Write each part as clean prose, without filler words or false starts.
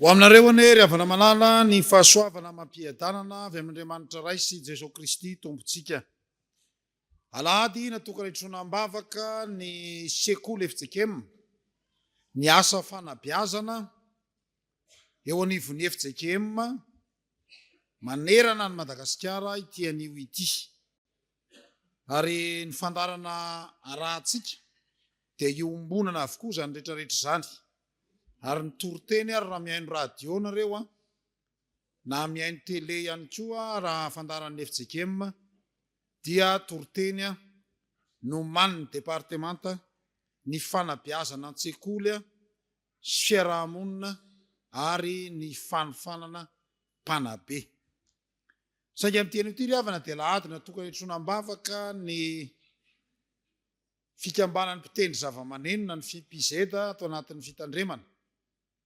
Ho aminareo ane ry havana manala ny fahasoavana mampiadanana avy amin'Andriamanitra ray sy Jesosy Kristy tompontsika. Alahady natokana hitrona ambavaka ny sekoly Fjkm, ny asa fanabeazana eo anivon'ny Fjkm manerana ny Madagasikara ity anio ity. Ary ny fandarana arahantsika dia iombonana avokoa zany rehetrarehetra zany. Ary ny toriteny ary raha mihaino radio nareo na mihaino tele ihany koa raha fandaran'ny Fjkm dia toriteny no man'ny departemanta ny fanabeazana an-tsekoly sy fiarahamonina ary ny fanofanana mpanabe. Saingy amin'iteny ity ry havana dia Alahady natokana hitrona ambavaka ny fikambanan'ny mpitendry zava-maneno ny FIMPIZ atao anatin'ny Mpitandrina,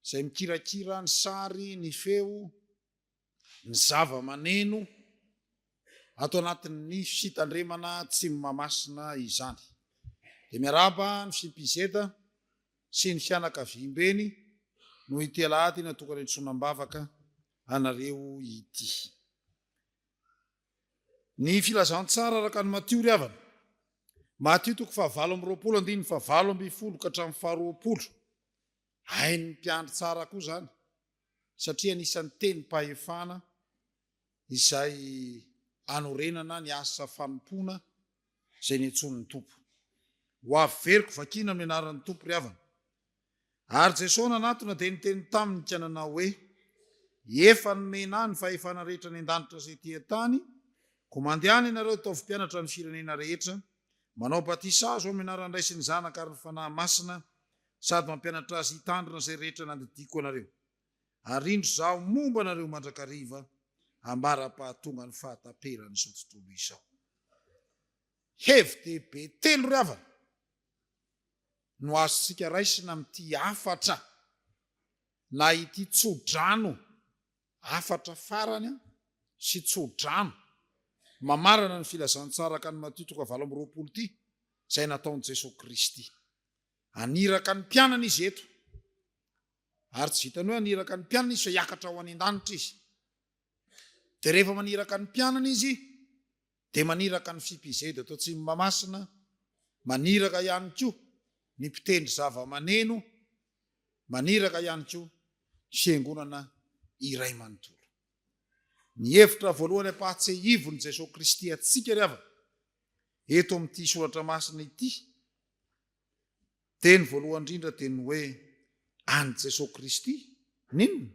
izay mikirakira ny sary, ny feo, ny zava-maneno atao anatin'ny Mpitandrina ATSIMON'IMAHAMASINA izany. Dia miaraba ny FIMPIZ sy ny fianakaviam-beny no ity Alahady natokana hitrona ambavaka anareo ity. Ny filazantsara araka ny Matio ry havana, Matio 9:20 ka hatramin'ny 20. Hainy mpiandry tsara koa zany satria anisan'ny tenim-pahefana izay anorenana ny asa fanompoana izay niantson'ny Tompo. Ho averiko vakina amin'ny anaran'ny Tompo ry havana. Ary Jona natona dia niteny tamin'ny Tiana hoe efa nomena ny fahefana rehetra ny an-danitra izay ety-tany, koa mandehana ianareo ataovy mpianatra ny firenena rehetra, manao batisa azo amin'ny anaran'ny Ray sy ny Zanaka ary ny fanahy masina, sady mampianatra azy hitandrina izay rehetra nandidiko anareo. Ary indro zaho momba anareo mandrakariva ambara-pahatonga ny fahataperan'izao tontolo izao. Hevi-dehibe telo ry havana no azontsika raisina amin'ity afatra na ity tsodrano, afatra farany sy tsodrano mamarana ny filazantsara ka ny Matio 9:20 ity izay nataon'i Jesosy Kristy. Aniraka ny mpianana izy eto, ary tsy vitany hoe aniraka ny mpianana izy fa hiakatra ho any an-danitra izy. Dia rehefa maniraka ny mpianana izy dia maniraka ny FIMPIZ atao Atsimon'Imahamasina, maniraka ihany koa ny mpitendry zava-maneno, maniraka ihany koa fiangonana iray manontolo. Ny hevitra voalohany ampahatsehivon'i Jesosy Kristy atsika ry havana eto amin'ity soratra masina ity dia ny voalohany indrindra dia ny hoe any Jesosy Kristy ninona?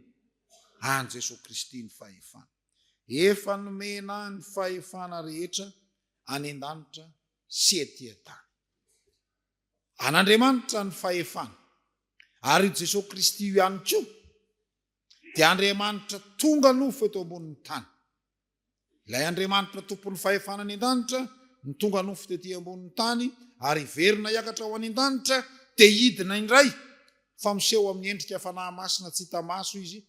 Any Jesosy Kristy ny fahefana. Efa nomena ny fahefana rehetra any an-danitra sy ety-tany. An'Andriamanitra ny fahefana, ary Jesosy Kristy io ihany koa dia Andriamanitra tonga nofo eto ambonin'ny tany. Ilay Andriamanitra tompon'ny fahefana any an-danitra ny tonga nofo tetỳ ambonin'ny tany, ary verina hiakatra ho any an-danitra dia hidina indray fa miseho amin'ny endrika fanahy masina tsy hita maso izy,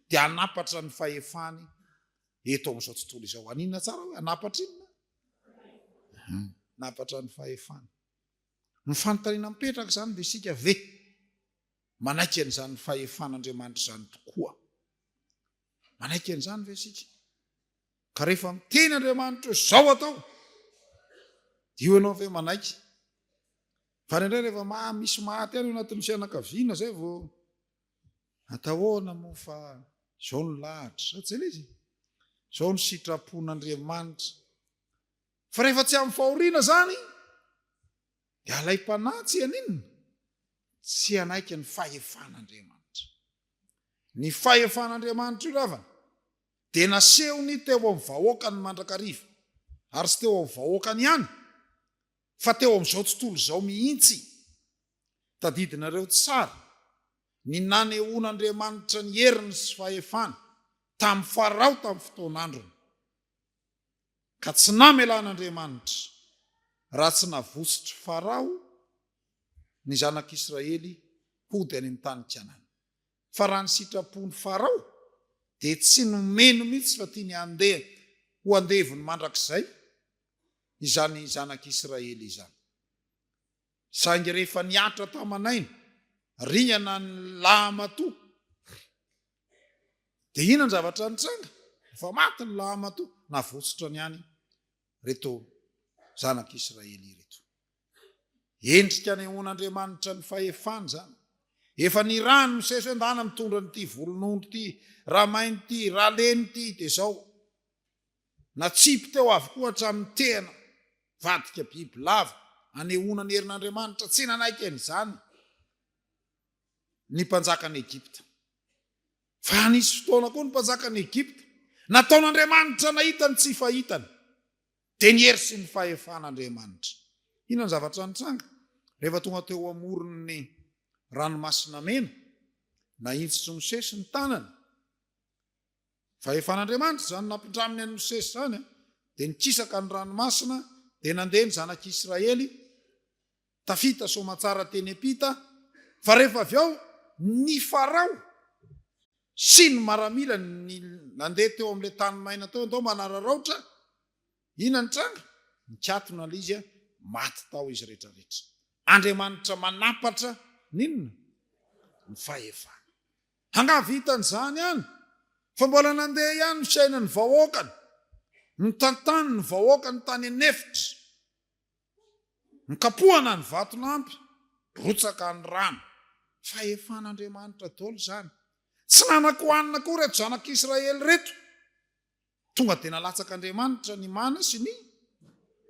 dia anapatra ny fahefany eto amin'izao tontolo izao. Aninona tsara hoe anapatra inona? Anapatra ny fahefany. Ny fanontaniana mipetraka zany dia isika ve manaiky an'izany fahefan'Andriamanitra izany tokoa? Manaiky an'izany ve isika? Ka rehefa miteny Andriamanitra hoe zao atao, io ianao ve manaiky? Fa indray rehefa misy maty any anatin'ny fianakaviana zay vao atahoana moa fa zao ny lahatra, tsy ilay izy, zao ny sitrapon'Andriamanitra. Fa rehefa tsy amin'ny fahoriana zany dia alay mpanatsy aninona? Tsy anaiky ny fahefan'Andriamanitra. Ny fahefan'Andriamanitra io ry havana dia nasehony teo amin'ny vahoaka ny mandrakariva, ary tsy teo amin'ny vahoaka ny ihany, fa teo amin'izao tontolo izao mihitsy. Tadidinareo tsara ny nanehoan'Andriamanitra ny heriny sy fahefana tamin'ny Farao tamin'ny fotoan'androny, ka tsy namelan'Andriamanitra raha tsy navositry Farao ny zanak'Israely hody any amin'ny tany Tiana. Fa raha ny sitrapon'ny Farao dia tsy nomeno mihitsy fa tiany handeha ho andevony mandrakizay izany zanak'Israely izany. Saingy rehefa niatra tamanaina riana ny lamatoa dia inona ny zavatra nitsanga fa maty ny lamato navosotra ny any reto zanak'Israely reto. Endrika ny hon'Andriamanitra ny fahefany zany. Efa ny rano misesy hoe ndana mitondra nyity volonondro ity, raha mainy ity, raha leny ity, dia zao natsipy teo avokoa hatramin'ny Tiana, vadika biby lava, anehoana ny herin'Andriamanitra tsy nanaiky an'izany ny mpanjakan'ny Egypta. Fa nisy fotoana koa ny mpanjakan'ny Egypta nataon'Andriamanitra nahitany tsy fahitany, dia niery sy ny fahefan'Andriamanitra. Inona ny zavatra nitsanga rehefa tonga teo amoron'ny ranomasina mena, nahitsitry Mosesy ny tanany. Fahefan'Andriamanitra zany nampindraminy any Mosesy zany, dia nikisaka ny ranomasina, dia nandeha ny zanak'Israely tafita somatsara teny Mpita. Fa rehefa avy ao ny Farao sy ny maramila nandeha teo amin'ilay tany maina teo andao manararaotra, inona ny tranga? Nikatona ilay izy, maty tao izy rehetrarehetra. Andriamanitra manapatra ninona? Ny fahefana. Hangavitan'izany ihany fa mbola nandeha ihany fisainany vahoakany, nitantany ny vahoakany tany anefitra, nikapohana ny vatolampy, rotsaka ny rano. Fahefan'Andriamanitra daholo zany. Tsy nanakohanina koa reto zanak'Israely reto. Tonga dia nalatsak'Andriamanitra ny mana sy ny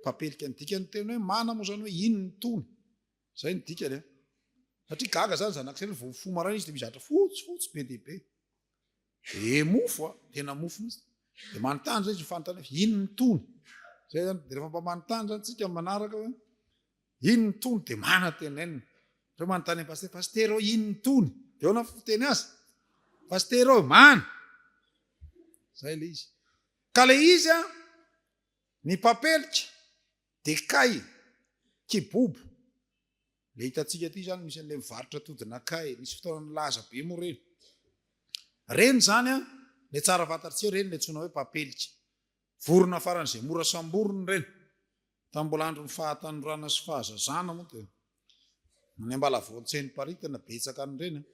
papelika. Ny dikany teny hoe mana moa zany hoe ino ny tony. Zay ny dikany. Satria gaga zany zanak'Israely vao fomarana izy dia mizatra fotsy be dia be. Mofo tena mofo mihitsy. Dia manontany zay izy fantany hoe ino ny tony. Zay zany dia rehefa manontany zany tsika manaraka hoe ino ny tony dia mana tenenina. Rehefa manontany pasteur, pasteur ino ny tony? Dia ona fiteny azy. Pasteur mana. Zay le izy. Ka le izy ny papelika dia kay, kibobo. Le hitantsika ty zany misy an'ilay mivarotra todina kay, misy fotoana milaza be moa reny. Reny zany le tsara fantatritsika reny le tsona hoe papelika. Vorona faran'izay mora samborony reny. Tambola andro ny fahatanorana sy fahazazana moa dia ny ambalavoantseny paritana betsaka ny reny.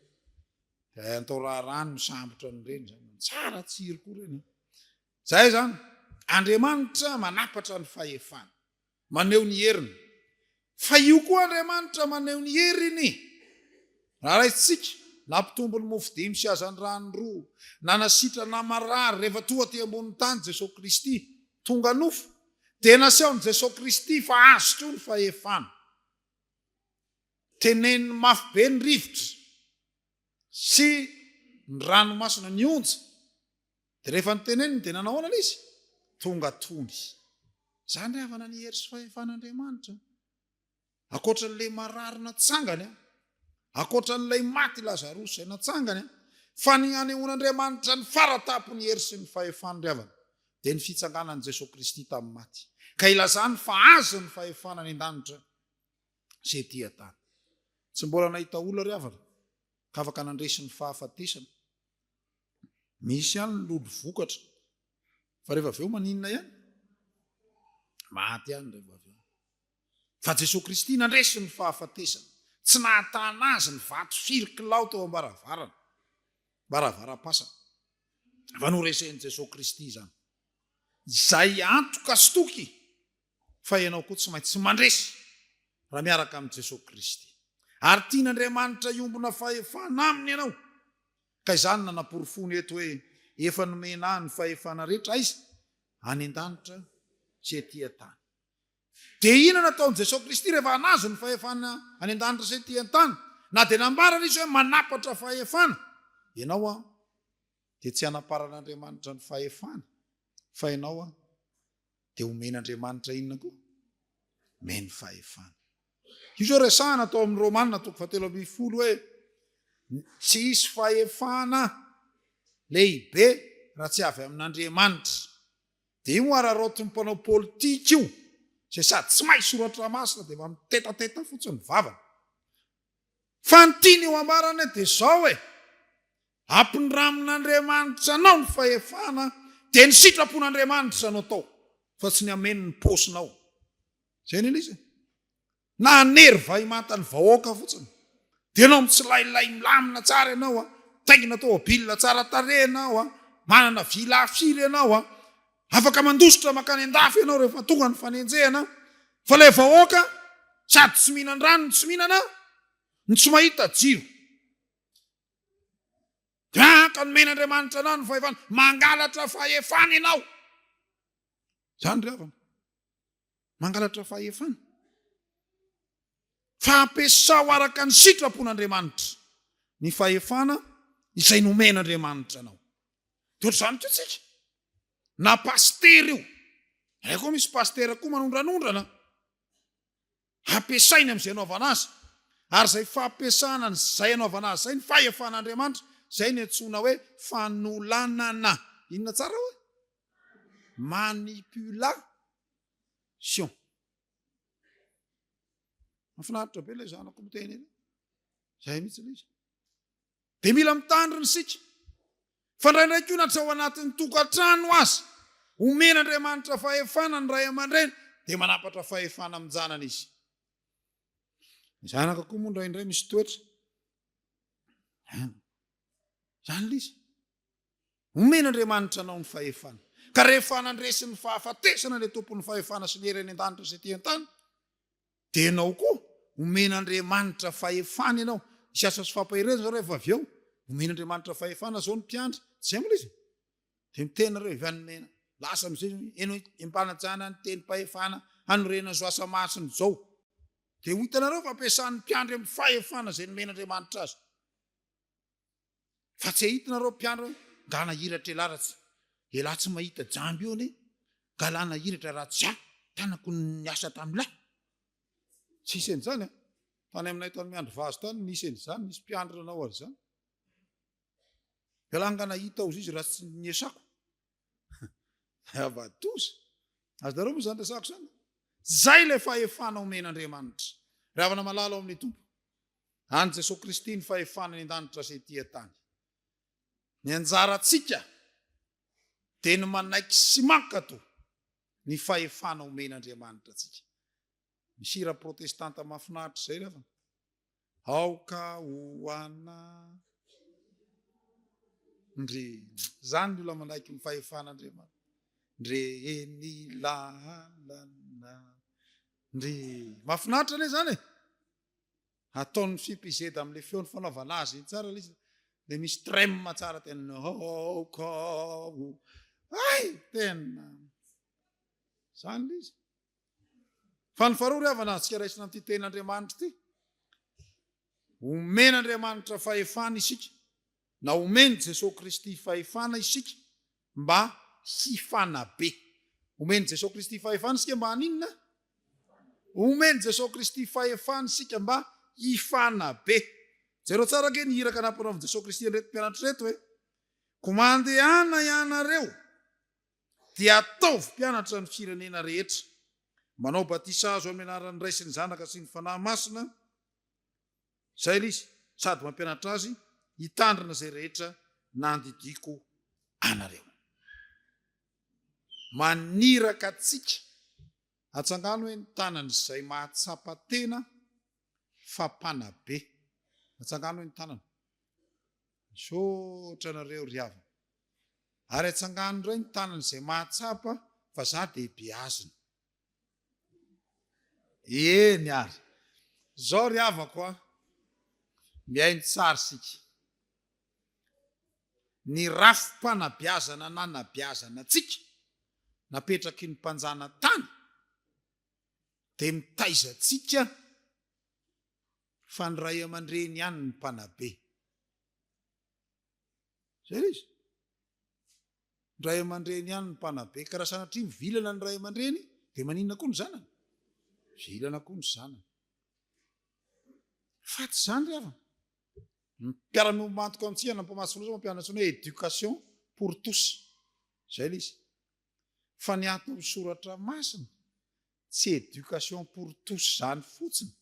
Antao raharano sambotra ny reny zany. Tsara tsiro koa reny. Zay zany, Andriamanitra manapatra ny fahefana, maneho ny heriny. Fa io koa Andriamanitra maneho ny heriny. Raha raitsika nampitombo ny mofo dimy sy azany rano roa, nanasitra namarary rehefa tonga ty ambonin'ny tany Jesosy Kristy tonga nofo, dia naseho ny Jesosy Kristy fa azo toa ny fahefana. Teneniny mafy be ny rivotra sy ny ranomasina ny onja, dia rehefa nyteneniny dia nanahoana izy? Tonga tony. Zany havana ny hery sy fahefan'Andriamanitra. Akoatra n'ilay marary natsangany, akoatra n'ilay maty Lazarosy izay natsangany, fa ny anehoan'Andriamanitra ny faratapo ny hery sy ny fahefany ry havana dia ny fitsanganan'i Jesosy Kristy tamin'ny maty. Ka ilazany fa azo ny fahefana any an-danitra sy ety an-tany. Tsy mbola nahita olona ry havana ka afaka nandresy ny fahafatesana. Misy ihany ny lolo vokatra, fa rehefa avy eo maninona ihany? Maty ihany rehefa avy eo. Fa Jesosy Kristy nandresy ny fahafatesana. Tsy nahatana azy ny vato firikilao teo ambaravarana, baravaram-pasana. Fa noresen'i Jesosy Kristy zany. Izay antoka sy toky fa ianao koa tsy maintsy mandresy raha miaraka amin'i Jesosy Kristy. Ary tian'Andriamanitra iombona fahefana aminy ianao. Ka izany nanaporofon'ny eto hoe efa nomena ny fahefana rehetra izy any an-danitra sy ety an-tany. Dia inona nataon'i Jesosy Kristy rehefa anazo ny fahefana any an-danitra sy ety an-tany? Na dia nambarana izy hoe manapatra fahefana. Ianao dia tsy hanaparan'Andriamanitra ny fahefana, fa ianao dia homen'Andriamanitra inona koa? Meny fahefana. Io zao resahana atao amin'ny Romanina 13:10 hoe tsy hisy fahefana lehibe raha tsy avy amin'Andriamanitra. Dia io ararotin'ny mpanao politika io, izay sady tsy mahay soratra masina dia mitetateta fotsiny vavana. Fa ny tiany eo ambarana dia zao hoe ampindramin'Andriamanitra anao ny fahefana dia ny sitrapon'Andriamanitra anao tao, fa tsy ny ameny ny posinao. Zay ny izy. Na anery vaimantany vahoaka fotsiny. Dia ianao mitsilailay milamina tsara ianao, taingina tao abilina tsara tarehy ianao, manana vilafiry ianao afaka mandositra makany andafy ianao rehefa tonga ny fanenjehana fa ilay vahoaka sady tsy mihinan-drano ny tsy mihinana ny tsy mahita jiro ka nomen'Andriamanitra anao ny fahefana mangalatra fahefana ianao zany ry havana mangalatra fahefana fampiasao araka ny sitrapon'Andriamanitra ny fahefana izay nomen'Andriamanitra anao totra zany totsika na pastery io aiko misy pastera koa manondranondrana ampiasainy am'izay anaovana azy ary zay fampiasana zay anaovana azy zay ny fahefan'Andriamanitra zay ny antsona hoe fanolanana inona tsara hoe manipulation mafinaritra be ilay zanako miteny eny zay mihitsy ilay izy de mila mitandrina isika fa ndraindraiky io na tsy ao anatin'ny tokantrano azy omen'Andriamanitra fahefana ny ray aman-dreny de manapatra fahefana amin'ny janany izy ny zanaka koa moa ndraindray misy toetra zany lay izy omen'Andriamanitra anao ny fahefana ka rehefa nandresy ny fahafatesana le tompon'ny fahefana sy ny hereny an-danitra sy ty-an-tany de ianao koa omen'Andriamanitra fahefana ianao isy asa sy fampahireza rehefa avy eo omen'Andriamanitra fahefana zao ny mpiandry zay moa izy de miteny reo ivanomena lasa am'izay eno impanajana ny teny fahefana hanorena zo asa masiny zao de ho hitanareo fampiasan'ny mpiandry amin'ny fahefana zay nomen'Andriamanitra azy fa tsy hitanareo mpiandry ngana hiratra elaratsy ela tsy mahita jamby eo ne galana hiratra raha tsy tanako ny asa tam'lahy tsy isy an'izany tany aminay tany miandro vazo tany nisy an'izany nisy mpiandry nanao ary zany galangana hita ozy izy raha tsy niesako avatosa azy dareo moa zany resako zany zay le fahefana omen'Andriamanitra ravana malala ao amin'ny tompo any Jesosy Kristy ny fahefana ny an-danitra sy ty-tany ny anjaratsika de ny manaiky sy mankato ny fahefana omen'Andriamanitra atsika misy hira protestanta mahafinaritra zay rehefa aoka hoana ndre zany ny olona manaiky ny fahefan'Andriamanitra ndre eny lalana ndre mahafinaritra lay zany ataon'ny FIMPIZ am'le feony fanaovana azy iny tsara lay izy le misy trème tsara tena aoka ay tena zany lay izy fa ny faharoa ry havana atsika raisina am'ty ten'Andriamanitra ty omen'Andriamanitra fahefana isika na omeny Jesosy Kristy fahefana isika mba hifana be omeny Jesosy Kristy fahefana isika mba haninona omeny Jesosy Kristy fahefana isika mba hifana be jereo tsara ke ny hiraka nampanao Jesosy Kristy reto mpianatra reto hoe komandehana ianareo dia ataovy mpianatra ny firenena rehetra manao batisa azo amin'ny anaran'ny Ray sy ny Zanaka sy ny fanahy masina zay lay izy sady mampianatra azy hitandrina zay rehetra nandidiko anareo maniraka atsika atsangano hoe ny tanany izay mahatsapa tena fampanabe atsangano hoe ny tanany misaotra anareo ry havana ary atsangano indray ny tanany izay mahatsapa fa za de be azony eny ary zao ry havako miainy tsara sika ny rafim-panabiazana na nabiazana atsika napetraky ny mpanjana tany de mitaizatsika fa ny ray aman-dreny ihany ny mpanabe zay izy ny ray aman-dreny ihany ny mpanabe ka raha sanatria mivilana ny ray aman-dreny de maninona koa ny zanany vilana koa ny zanany fa tsy zany ry havana mpiara-miomantoka amintsika nampamasina zao mampianatra hoe éducation pour tous zay lay izy fa ny atao soratra masina tsy éducation pour tous zany fotsiny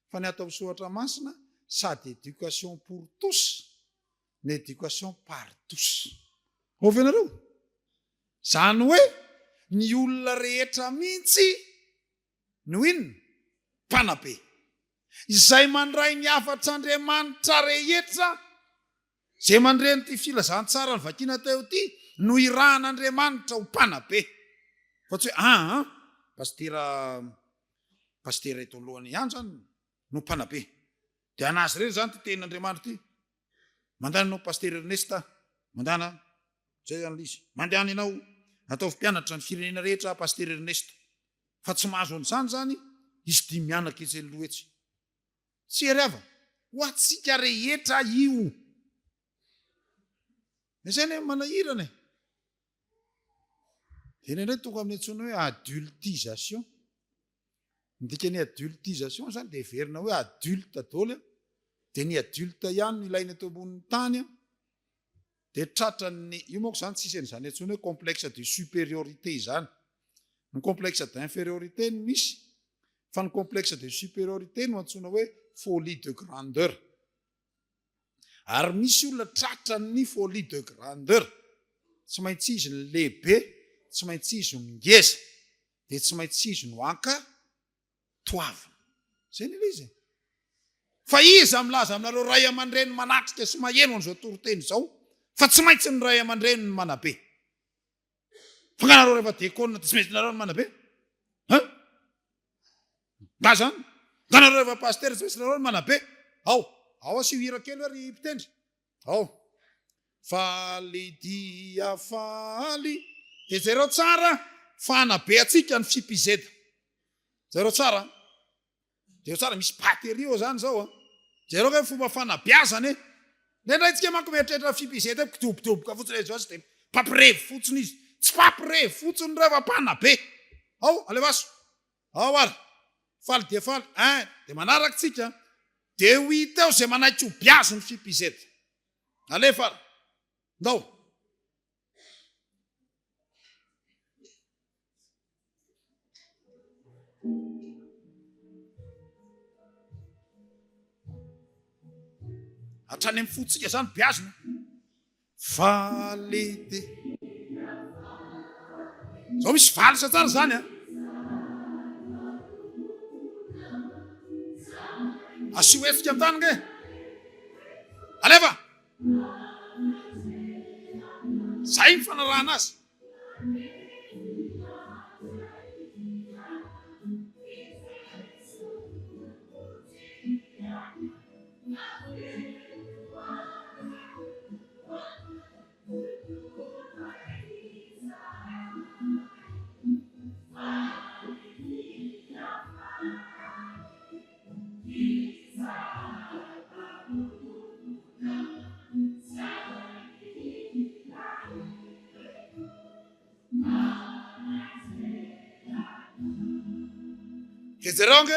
fa ny atao soratra masina sady éducation pour tous ny éducation par tous ovenareo zany hoe ny olona rehetra mihitsy no inona mpanabe izay mandray ny afatr'Andriamanitra rehetra zay mandreny ty filazantsara ny vakina teo ty no irahan'Andriamanitra ho mpanabe fa tsy hoe pastera eto alohany ihany zany no mpanabe dia anazy reny zany ty tenin'Andriamanitra ty mandana ianao pastera Ernesta mandana zay zany izy mandehana ianao ataovy mpianatra ny firenena rehetra pastera Ernesta fa tsy mahazo an'izany zany izy dia mianaka etsy aloha etsy tsy ariava ho atsika rehetra io izay ny manahirana dia indray tonga amin'ny antsoina hoe adultisation ndika ny adultisation zany dia verina hoe adulte daholo dia ny adulte ihany no ilaina eto ambonin'ny tany dia tratran'ny io moako zany tsisy an'izany antsoina hoe complexe de supériorité zany ny complexe d'infériorité no misy fa ny complexe de supériorité no antsoina hoe folie de grandeur ary misy olona tratran'ny folie de grandeur tsy maintsy izy ny lehibe tsy maintsy izy no ngeza dia tsy maintsy izy no toavina zay ny izy fa izy milaza aminareo ray aman-dreny manatrika sy maheno an'izao toriteny zao fa tsy maintsy ny ray aman-dreny ny manabe fa nganareo rehefa dekona dia tsy maintsy nareo ny manabe nga zany nganareo rehefa pastera tsy maintsy nareo ny manabe ao asio hira kely hoe ry mpitendry faly dia faly dia zareo tsara fanabe atsika ny FIMPIZ zareo tsara dia tsara misy baterio zany zao zareo hoe fomba fanabeazany ndraindraytsika manko mieritreritra FIMPIZ kidobodoboka fotsiny zao dia pampirevy fotsiny izy tsy pampirevy fotsiny rehefa mpanabe alevaso ary faly dia faly dia manaraka tsika dia ho hita eo zay manaiky ho biazy ny FIMPIZ alefa ndao hatrany amin'ny fotsika zany biazina valy dia zao misy valy sa tsara zany asio etsika am'tany nge alefa zay ny fanarahana azy dia zareo nge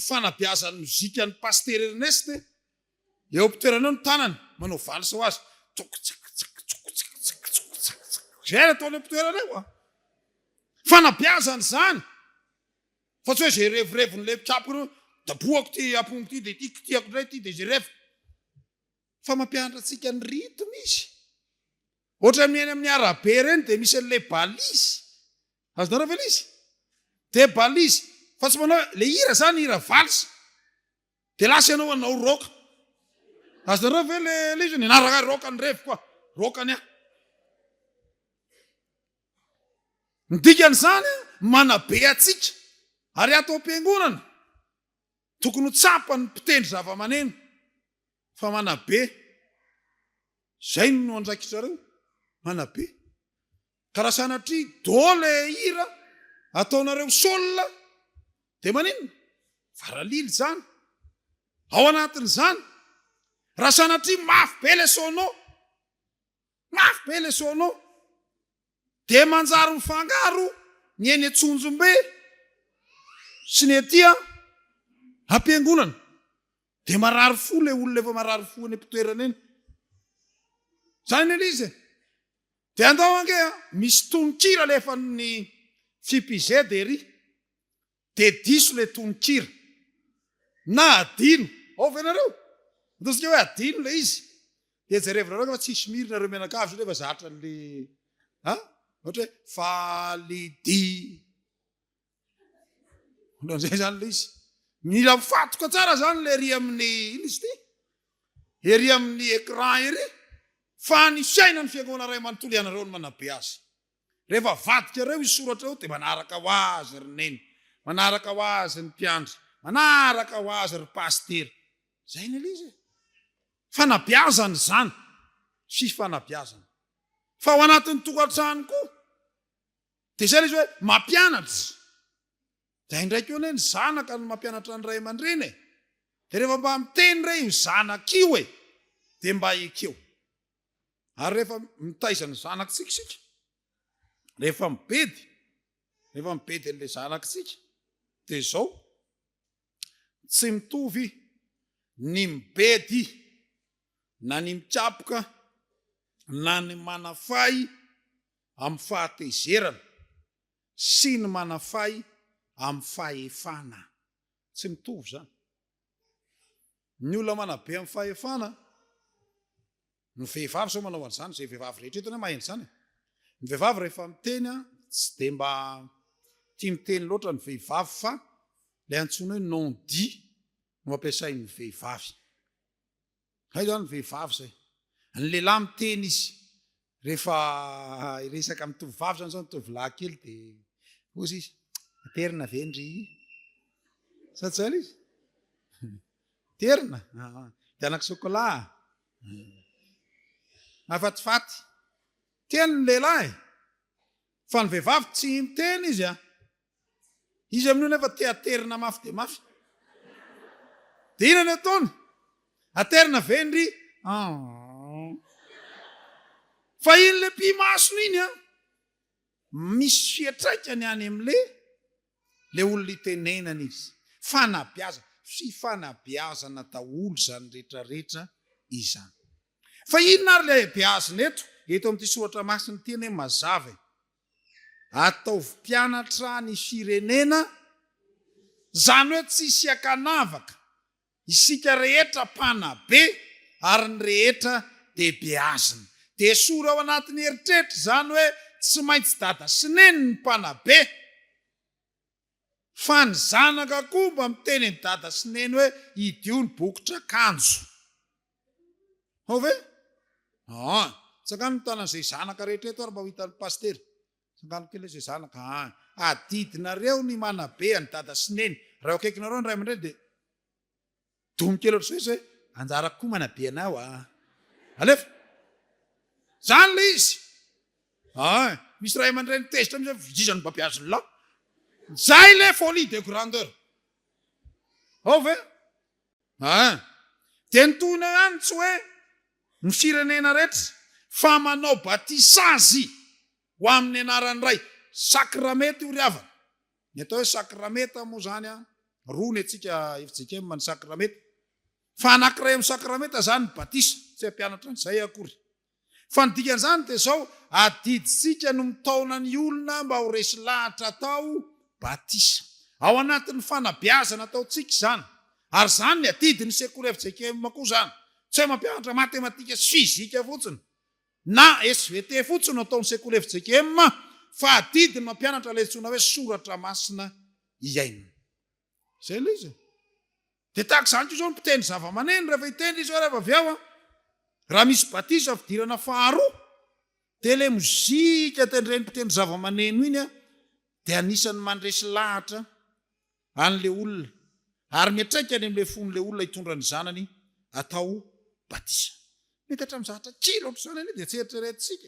fanabeazany mozika ny pastera Ernesta eo mpitoeranao ny tanany manao valsa ho azy zay ataony mpitoeranao fanabeazany zany fa tsy hoe zay revireviny le mpikapoko daboako ty apongo ty dia tiako ndray ty dia zay revo fa mampianatra atsika ny ritme izy ohatra miaina amin'ny arabe reny dia misy an'le balisy azonareo vela izy dia balisy fa tsy manao le hira zany hira valsa dia lasa ianao anao roka azonareo ve le izy ny anaraka roka ny revo koa rokany ny dikan'izany manabe atsika ary atao am-piangonana tokony ho tsapany mpitendry zava-maneno fa manabe zay no andraikitrareo manabe ka raha sanatria dole hira ataonareo solona dia maninona varalily zany ao anatin'izany raha sanatria mafy be le sonao dia manjary mifangaro ny eny Antsonjombe sy ny etỳ ampiangonana dia marary fo le olona efa marary fo any am-pitoerana eny zany ny izy dia andao ange misy tononkira lefa ny FIMPIZ ery dia diso le tononkira na adino ao venareo ataontsika hoe adino le izy dia jerevonareo fa tsisy mirina reo mianakavy rehefa zatra n'le ohatra hoe falidi zay zany le izy mila mifatoka tsara zany le ery amin'ny iny izy ty ery amin'ny écran ery fa ny fiainany fiangonana ray manontolo ianareo ny manabe azy. Rehefa vadika reo isoratra eo dia manaraka ho azy ry neny, manaraka ho azy ny mpiandry, manaraka ho azy ry pastera. Zay ny ilay izy. Fanabeazany zany, sy fanabeazany. Fa ao anatin'ny tokantrano koa, dia zay izy hoe mampianatra. Dia indraiky eo ny zanaka no mampianatra ny ray aman-dreny. Dia rehefa mba miteny ray io zanaka io dia mba ekeo. Ary rehefa mitaizany zanakitsika, rehefa mibedy an'ilay zanakitsika, dia izao tsy mitovy ny mibedy na ny mikapoka na ny manafay amin'ny fahatezerana sy ny manafay amin'ny fahefana. Tsy mitovy zany. Ny olona manabe amin'ny fahefana, ny vehivavy zao manao an'izany, izay vehivavy rehetra eto maheno izany. Ny vehivavy rehefa miteny tsy dia mba tia miteny loatra ny vehivavy, fa ilay antsoina hoe non-dit no ampiasain'ny vehivavy. Hay zany ny vehivavy zay. Ny lehilahy miteny izy rehefa resaka amin'ny tovovavy zany zao ny tovolahy kely dia ozy izy terina vendry satsala izy terina dia anak sokola afatifaty teny ny lehilahy. Fa ny vehivavy tsy miteny izy izy amin'io nefa te aterina mafy dia mafy. Dia inona ny ataony? Aterina vendry fa iny le mpimasony iny misy fiatraikany any am'le olona itenenana izy. Fanabeaza, sy fanabeazana daholo zany rehetrarehetra izany. Fa inona ary le beazina eto amin'ity soratra masina teny hoe mazava. Ataovy mpianatra ny firenena, zany hoe tsy isy akanavaka, isika rehetra mpanabe ary ny rehetra dia beazina. Dia sora ao anatin'ny heritreritra zany hoe tsy maintsy dada sy neny ny mpanabe, fa ny zanaka koa mba miteny ny dada sy neny hoe idio ny bokotra kanjo. Ao ve? Tsakany mitana izay zanaka rehetra eto ary mba ho hitan'ny pastera. Tsakany kely izay zanaka adidinareo ny manabe ny dada sy neny. Raha akaikinareo ny ray aman-dreny dia domy kely ohatr'izay izy hoe anjarako koa manabe anao alefa. Zany le izy. Misy ray aman-dreny tezitra misy vizizany babiaziny lahy. Zay le folie de grandeur. Ao ve? Dia nitohina ihany tsy hoe ny firenena rehetra fa manao batisazy ho amin'ny anaran'ny ray. Sakramety io ry havana. Ny atao hoe sakrameta moa zany roa ny atsika FJKM ny sakrameta. Fa anankiray amin'ny sakrameta zany ny batisa, tsy hampianatra an'izay akory. Fa ny dikan'izany dia izao adiditsika no mitaona ny olona mba ho resy lahatra atao batisa. Ao anatin'ny fanabeazana ataontsika zany. Ary zany ny adidin'ny sekoly FJKM koa zany. Tsy hoe mampianatra matematika sy fizika fotsiny na SVT fotsiny no ataon'ny sekoly FJKM, fa adidiny mampianatra ilay antsoina hoe soratra masina iainana. Zay ilay izy. Dia tahaka izany koa izao ny mpitendry zava-maneno rehefa hitendry izy rehefa avy ao raha misy batisa fidirana faharoa, dia ilay mozika tendreny mpitendry zava-maneno iny dia anisany mandresy lahatra an'le olona ary miatraikany amin'le fon'le olona hitondra ny zanany atao batisa. Mety hatramin'ny zavatra kely ohatr'izany anie dia tsy eritreretintsika.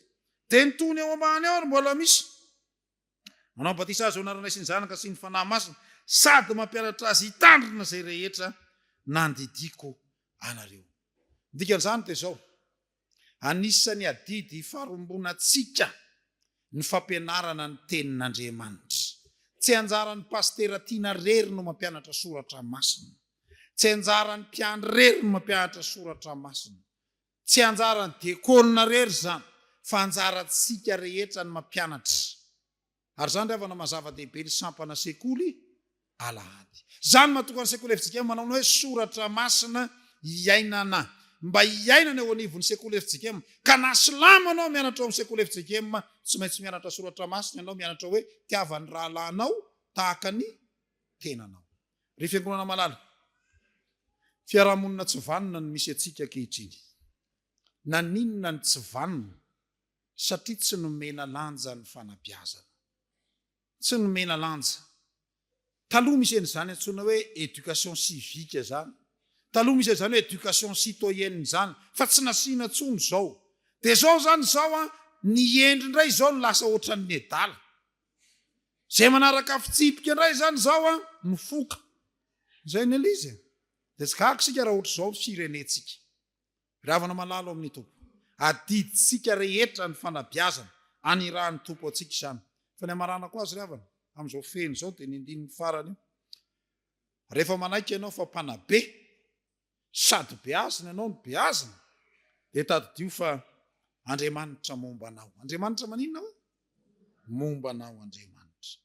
Dia nitony ao ambany ao ary mbola misy manao batisa azy ao anarana sy ny zanaka sy ny fanahy masina, sady mampianatra azy hitandrina izay rehetra nandidiko anareo. Dikan'izany dia izao, anisany adidy faharombonantsika ny fampianarana ny tenin'Andriamanitra. Tsy anjaran'ny pastera Tiana rery no mampianatra soratra masina. Tsy anjaran'ny mpiandry rery no mampianatra soratra masina. Tsy anjaran'ny diakona rery zany, fa anjarantsika rehetra ny mampianatra. Ary zany rehefa mazava-dehibe ny sampana sekoly alahady. Zany mahatonga ny sekoly FJKM manao hoe soratra masina iainana. Mba iainana eo anivon'ny sekoly FJKM. Ka na silamo anao mianatra ao amin'ny sekoly FJKM, tsy maintsy mianatra soratra masina ianao, mianatra hoe tiavan'ny rahalahinao tahaka ny tenanao. Ry fiangonana malala, fiarahamonina tsy vanona no misy atsika ankehitriny. na ninona ny tsy vanona satria tsy nomena lanja ny fanabeazana. Tsy nomena lanja. Taloha misy an'izany antsoina hoe éducation civique zany. Taloha misy an'izany hoe éducation citoyenne zany, fa tsy nasiana tsony zao. Dia zao zany zao ny endry indray zao no lasa ohatran'ny edala. Zay manaraka fitsipika indray zany zao mifoka. Zay ny elizy. Dia tsy gahaka sika raha ohatra zao firenetsika. Ravana malalo amin'ny tompo. Adiditsika rehetra ny fanabeazana, aniran'ny tompo atsika izany. Fa ny amarana ko azy ravana, amin'izao feno zao dia ny andininy farany io. Rehefa manaiky ianao fa mpanabe, sady beazina ianao ny beazina, dia tadidio fa Andriamanitra momba anao. Andriamanitra maninona hoe? Momba anao Andriamanitra.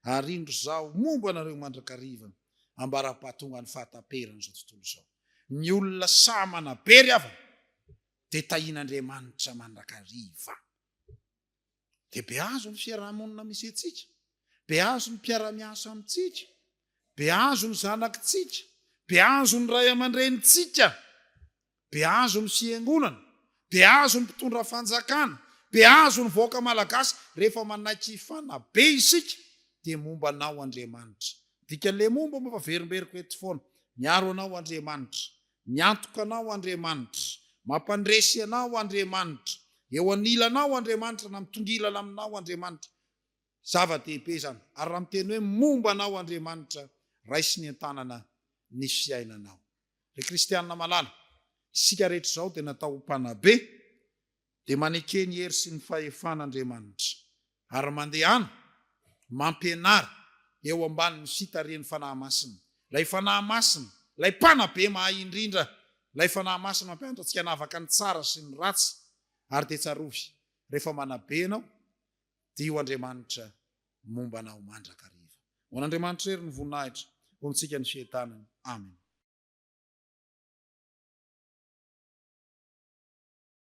Ary indro zao momba anareo mandrakariva ambara-pahatonga ny fahataperana zao tontolo zao. Ny olona sa manabe ry avana, dia tahian'Andriamanitra mandrakariva. Dia beazo ny fiarahamonina misy antsika, beazo ny mpiara-miasa amintsika, beazo ny zanakitsika, beazo ny ray aman-drenitsika, beazo ny fiangonana, beazo ny mpitondra fanjakana, beazo ny vahoaka malagasy. Rehefa manaiky fanabe isika dia momba anao Andriamanitra. Dikan'le momba fa verimberiko eto foana. Miaro anao Andriamanitra, miantoka anao Andriamanitra, mampandresy anao Andriamanitra, eo anilanao Andriamanitra, na mitongilana aminao Andriamanitra. Zava-dehibe zany. Ary raha miteny hoe momba anao Andriamanitra, raisy ny an-tanana ny fiainanao. Ry kristianina malala, isika rehetra zao dia natao mpanabe, dia maneke ny hery sy ny fahefan'Andriamanitra, ary mandehana mampianara eo ambanin'ny fitarian'ny fanahy masina. Lay fanahy masina, lay mpanabe mahay indrindra, lay fanahy masina mampianatra antsika navaka ny tsara sy ny ratsy, ary dia tsarovy rehefa manabe ianao, dia io Andriamanitra momba anao mandrakariva. Ho an'Andriamanitra hery ny voninahitra, ho antsika ny fientanana. Amen.